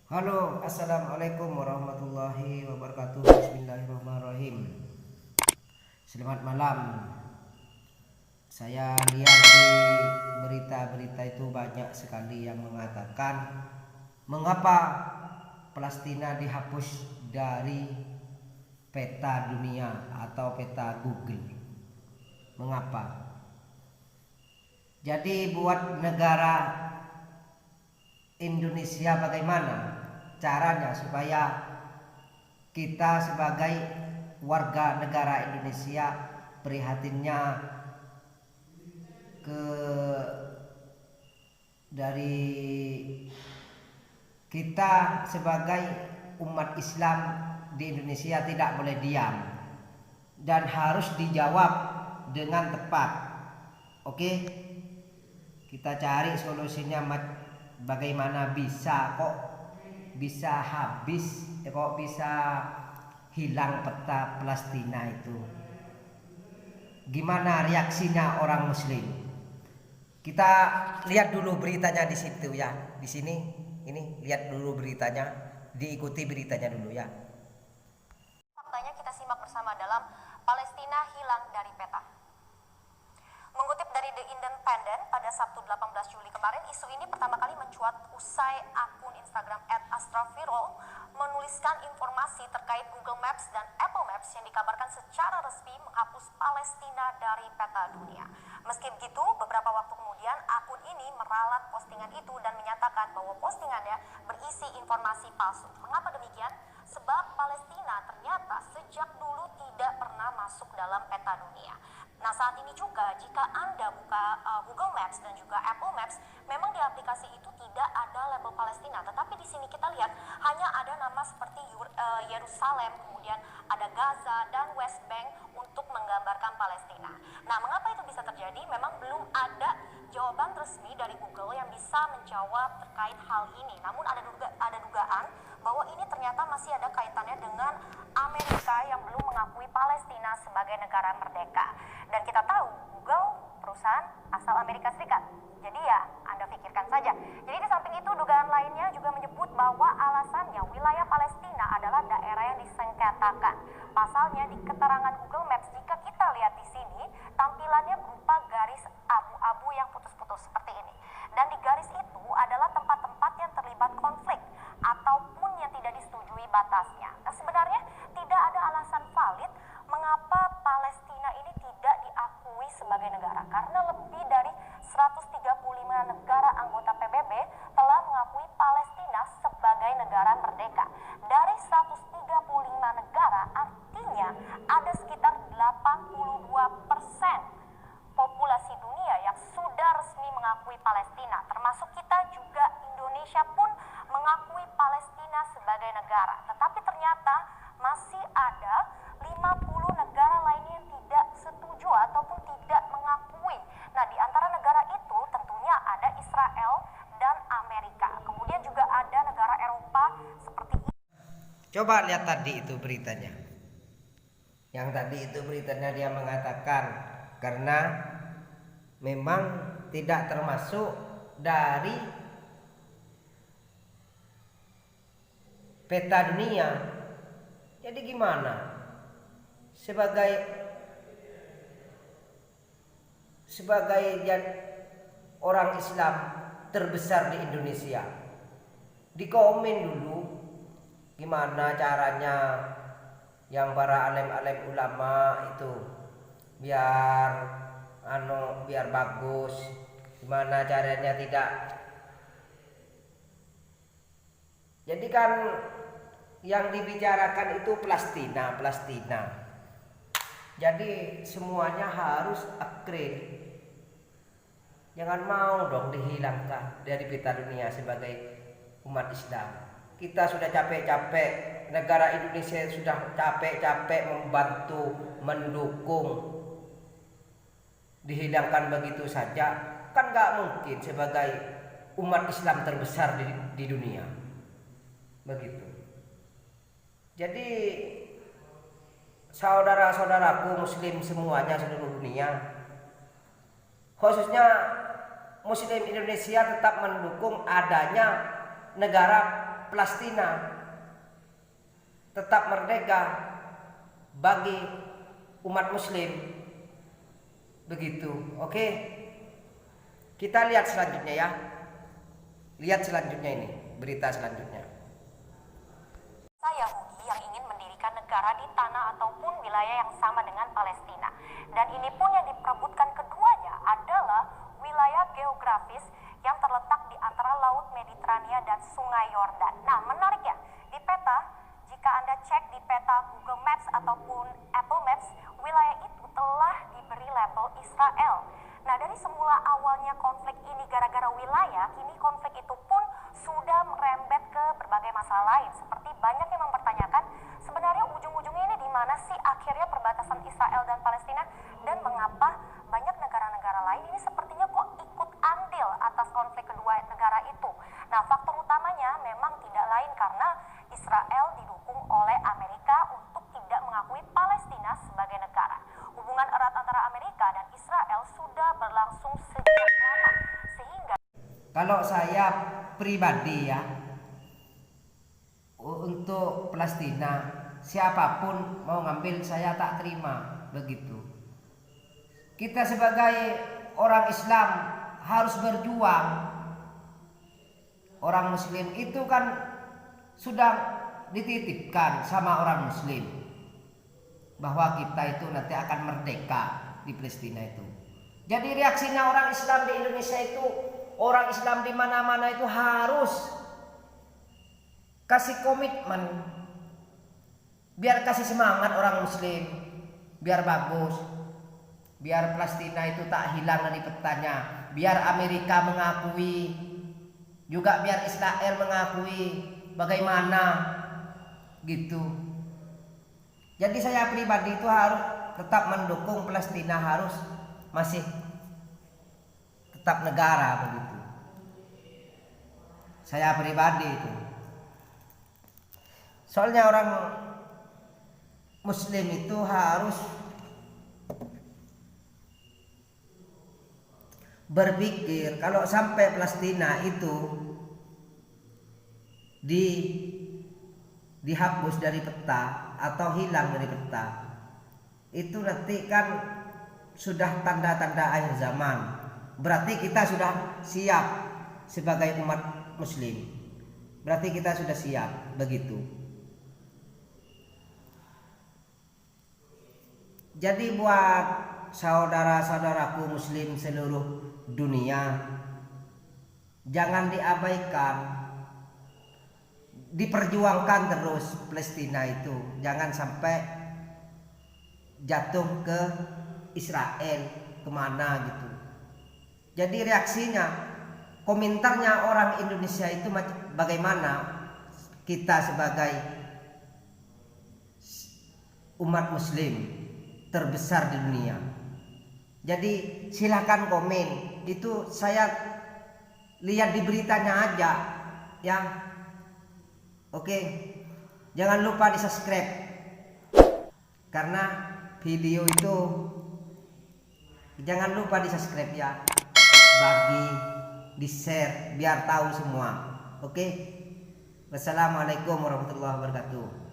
Halo, assalamualaikum warahmatullahi wabarakatuh. Bismillahirrahmanirrahim. Selamat malam. Saya lihat di berita-berita itu banyak sekali yang mengatakan mengapa Palestina dihapus dari peta dunia atau peta Google. Mengapa? Jadi buat negara Indonesia bagaimana caranya supaya kita sebagai warga negara Indonesia prihatinnya ke dari kita sebagai umat Islam di Indonesia tidak boleh diam dan harus dijawab dengan tepat. Oke, kita cari solusinya bagaimana kok bisa hilang peta Palestina itu. Gimana reaksinya orang muslim? Kita lihat dulu beritanya di situ ya. Di sini ini lihat dulu beritanya, diikuti beritanya dulu ya. Faktanya kita simak bersama dalam Palestina hilang dari peta. Mengutip dari The Independent pada Sabtu 18 Juli kemarin, isu ini pertama kali mencuat usai akun Instagram @astrafirol menuliskan informasi terkait Google Maps dan Apple Maps yang dikabarkan secara resmi menghapus Palestina dari peta dunia. Meski begitu, beberapa waktu kemudian akun ini meralat postingan itu dan menyatakan bahwa postingannya berisi informasi palsu. Mengapa demikian? Sebab Palestina ternyata sejak dulu tidak pernah masuk dalam peta dunia. Nah, saat ini juga jika Anda buka Google Maps dan juga Apple Maps, memang di aplikasi itu tidak ada label Palestina, tetapi di sini kita lihat hanya ada nama seperti Yerusalem, kemudian ada Gaza dan West Bank untuk menggambarkan Palestina. Nah, mengapa itu bisa terjadi? Memang belum ada jawaban resmi dari Google yang bisa menjawab terkait hal ini. Namun ada dugaan bahwa ini ternyata masih ada kaitannya dengan Amerika yang belum mengakui Palestina sebagai negara merdeka. Dan kita tahu Google perusahaan asal Amerika Serikat. Jadi ya Anda pikirkan saja. Jadi di samping itu dugaan lainnya juga menyebut bahwa alasannya wilayah Palestina adalah daerah yang disengketakan. Pasalnya di keterangan Google Maps jika kita lihat di sini tampilannya berupa garis abu-abu yang putus-putus seperti ini. Dan di garis itu adalah tempat-tempat yang terlibat konflik ataupun yang tidak disetujui batasnya. Nah, sebenarnya tidak ada alasan valid mengapa Palestina ini tidak diakui sebagai negara, karena lebih dari 135 negara anggota PBB telah mengakui Palestina sebagai negara merdeka. Dari 135 negara artinya ada sekitar 82% populasi dunia yang sudah resmi mengakui Palestina, termasuk kita juga. Indonesia pun mengakui Palestina sebagai negara, tetapi ternyata masih ada 50 negara lainnya yang tidak setuju ataupun tidak mengakui. Nah, di antara negara itu tentunya ada Israel dan Amerika. Kemudian juga ada negara Eropa seperti ini. Coba lihat tadi itu beritanya. Yang tadi itu beritanya dia mengatakan karena memang tidak termasuk dari peta dunia. Jadi gimana? Sebagai orang Islam terbesar di Indonesia, dikomen dulu gimana caranya yang para alim-alim ulama itu biar bagus, gimana caranya tidak. Jadi kan yang dibicarakan itu Palestina. Jadi semuanya harus akred. Jangan mau dong dihilangkan dari peta dunia sebagai umat Islam. Kita sudah capek-capek, negara Indonesia sudah capek-capek membantu, mendukung, dihilangkan begitu saja. Kan gak mungkin sebagai umat Islam terbesar di dunia. Begitu. Jadi saudara-saudaraku muslim semuanya seluruh dunia, khususnya muslim Indonesia tetap mendukung adanya negara Palestina tetap merdeka bagi umat muslim. Begitu. Oke. Kita lihat selanjutnya ya. Lihat selanjutnya ini, berita selanjutnya. Yahudi yang ingin mendirikan negara di tanah ataupun wilayah yang sama dengan Palestina. Dan ini pun yang diperebutkan keduanya adalah wilayah geografis yang terletak di antara Laut Mediterania dan Sungai Yordan. Nah, menarik ya, di peta, jika Anda cek di peta Google Maps ataupun Apple Maps, wilayah itu telah diberi label Israel. Nah, dari semula awalnya konflik ini gara-gara wilayah, kini konflik itu pun sudah merembet ke berbagai masalah lain. Seperti banyak yang mempertanyakan, sebenarnya ujung-ujungnya ini di mana sih akhirnya perbatasan Israel dan Palestina, dan mengapa banyak negara-negara lain ini sepertinya kok ikut andil atas konflik kedua negara itu. Nah, faktor utamanya memang tidak lain karena Israel didukung oleh Amerika untuk tidak mengakui Palestina sebagai negara. Hubungan erat antara Amerika dan Israel sudah berlangsung sejak lama, sehingga kalau saya pribadi ya, untuk Palestina siapapun mau ngambil saya tak terima. Begitu. Kita sebagai orang Islam harus berjuang. Orang Muslim itu kan sudah dititipkan sama orang Muslim bahwa kita itu nanti akan merdeka di Palestina itu. Jadi reaksinya orang Islam di Indonesia itu, orang Islam di mana-mana itu harus kasih komitmen, biar kasih semangat orang Muslim, biar bagus, biar Palestina itu tak hilang dari petanya, biar Amerika mengakui, juga biar Israel mengakui bagaimana gitu. Jadi saya pribadi itu harus tetap mendukung Palestina, harus masih tetap negara begitu. Saya pribadi itu. Soalnya orang Muslim itu harus berpikir kalau sampai Palestina itu dihapus dari peta atau hilang dari peta, itu nanti kan sudah tanda-tanda akhir zaman. Berarti kita sudah siap sebagai umat Muslim. Berarti kita sudah siap begitu. Jadi buat saudara-saudaraku Muslim seluruh dunia, jangan diabaikan, diperjuangkan terus Palestina itu, jangan sampai jatuh ke Israel kemana gitu. Jadi reaksinya, komentarnya orang Indonesia itu bagaimana kita sebagai umat Muslim terbesar di dunia. Jadi silakan komen, itu saya lihat di beritanya aja ya. Oke, jangan lupa di subscribe karena video itu jangan lupa di subscribe ya, bagi di share biar tahu semua. Oke, wassalamualaikum warahmatullahi wabarakatuh.